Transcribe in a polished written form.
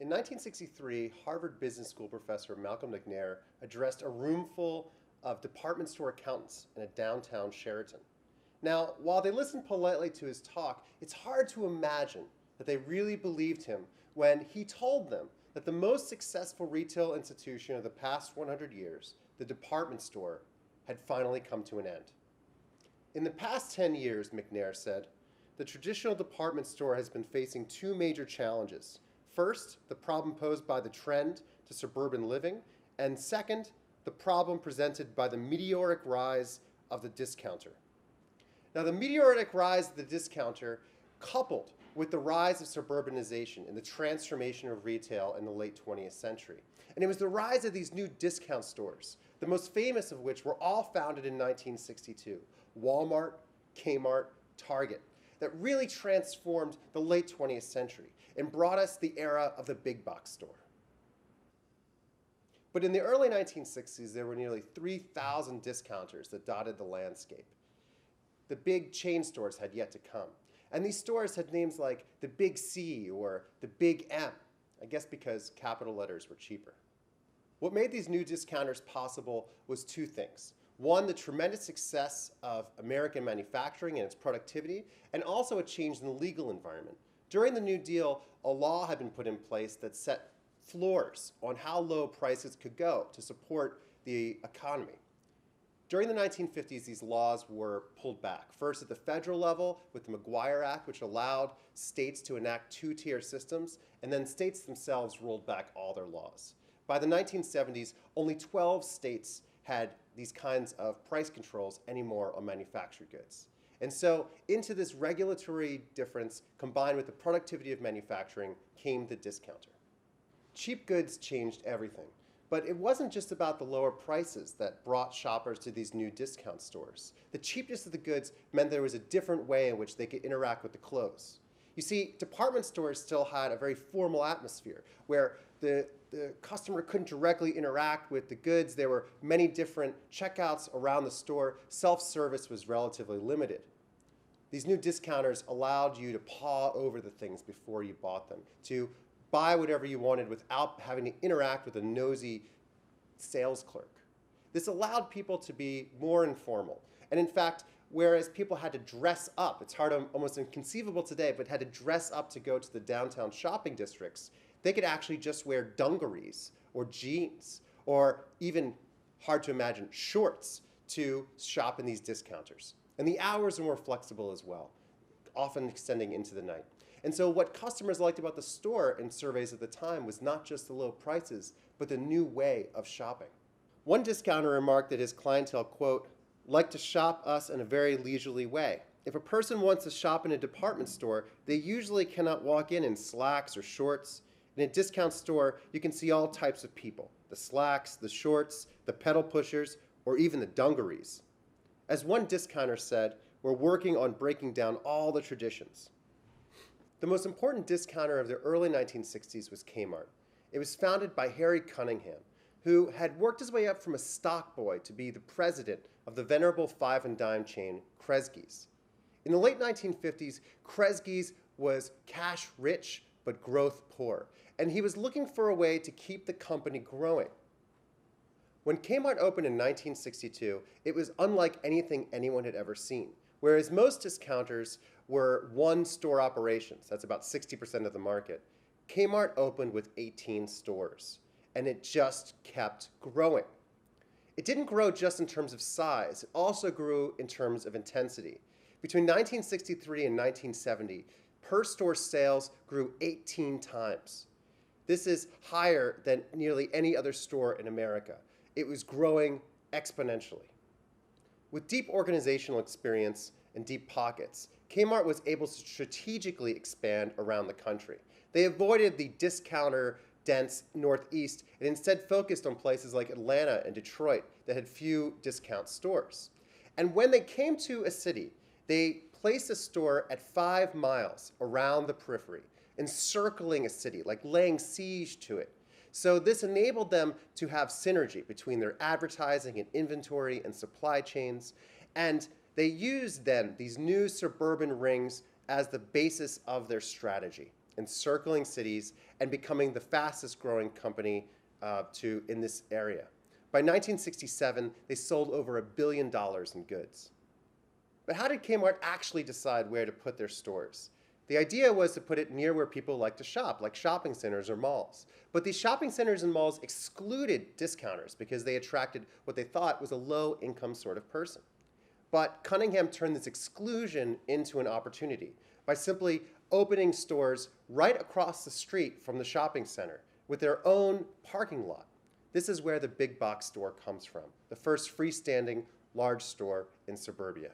In 1963, Harvard Business School professor Malcolm McNair addressed a room full of department store accountants in a downtown Sheraton. Now, while they listened politely to his talk, it's hard to imagine that they really believed him when he told them that the most successful retail institution of the past 100 years, the department store, had finally come to an end. In the past 10 years, McNair said, the traditional department store has been facing two major challenges. First, the problem posed by the trend to suburban living, and second, the problem presented by the meteoric rise of the discounter. Now, the meteoric rise of the discounter, coupled with the rise of suburbanization and the transformation of retail in the late 20th century. And it was the rise of these new discount stores, the most famous of which were all founded in 1962, Walmart, Kmart, Target, that really transformed the late 20th century and brought us the era of the big box store. But in the early 1960s, there were nearly 3,000 discounters that dotted the landscape. The big chain stores had yet to come. And these stores had names like the Big C or the Big M, I guess because capital letters were cheaper. What made these new discounters possible was two things. One, the tremendous success of American manufacturing and its productivity, and also a change in the legal environment. During the New Deal, a law had been put in place that set floors on how low prices could go to support the economy. During the 1950s, these laws were pulled back. First at the federal level with the McGuire Act, which allowed states to enact two-tier systems, and then states themselves rolled back all their laws. By the 1970s, only 12 states had these kinds of price controls anymore on manufactured goods. And so into this regulatory difference combined with the productivity of manufacturing came the discounter. Cheap goods changed everything. But it wasn't just about the lower prices that brought shoppers to these new discount stores. The cheapness of the goods meant there was a different way in which they could interact with the clothes. You see, department stores still had a very formal atmosphere where the customer couldn't directly interact with the goods. There were many different checkouts around the store. Self-service was relatively limited. These new discounters allowed you to paw over the things before you bought them, to buy whatever you wanted without having to interact with a nosy sales clerk. This allowed people to be more informal. And in fact, whereas people had to dress up, it's almost inconceivable today, but had to dress up to go to the downtown shopping districts, they could actually just wear dungarees or jeans or even, hard to imagine, shorts to shop in these discounters. And the hours are more flexible as well, often extending into the night. And so what customers liked about the store in surveys at the time was not just the low prices, but the new way of shopping. One discounter remarked that his clientele, quote, like to shop us in a very leisurely way. If a person wants to shop in a department store, they usually cannot walk in slacks or shorts. In a discount store, you can see all types of people, the slacks, the shorts, the pedal pushers, or even the dungarees. As one discounter said, we're working on breaking down all the traditions. The most important discounter of the early 1960s was Kmart. It was founded by Harry Cunningham, who had worked his way up from a stock boy to be the president of the venerable five and dime chain, Kresge's. In the late 1950s, Kresge's was cash rich but growth poor, and he was looking for a way to keep the company growing. When Kmart opened in 1962, it was unlike anything anyone had ever seen. Whereas most discounters were one-store operations, that's about 60% of the market, Kmart opened with 18 stores, and it just kept growing. It didn't grow just in terms of size, it also grew in terms of intensity. Between 1963 and 1970, per-store sales grew 18 times. This is higher than nearly any other store in America. It was growing exponentially. With deep organizational experience and deep pockets, Kmart was able to strategically expand around the country. They avoided the discounter-dense Northeast and instead focused on places like Atlanta and Detroit that had few discount stores. And when they came to a city, they placed a store at 5 miles around the periphery, encircling a city, like laying siege to it. So this enabled them to have synergy between their advertising and inventory and supply chains, and they used then these new suburban rings as the basis of their strategy. encircling cities, and becoming the fastest growing company in this area. By 1967, they sold over $1 billion in goods. But how did Kmart actually decide where to put their stores? The idea was to put it near where people like to shop, like shopping centers or malls. But these shopping centers and malls excluded discounters because they attracted what they thought was a low-income sort of person. But Cunningham turned this exclusion into an opportunity by simply opening stores right across the street from the shopping center with their own parking lot. This is where the big box store comes from, the first freestanding large store in suburbia.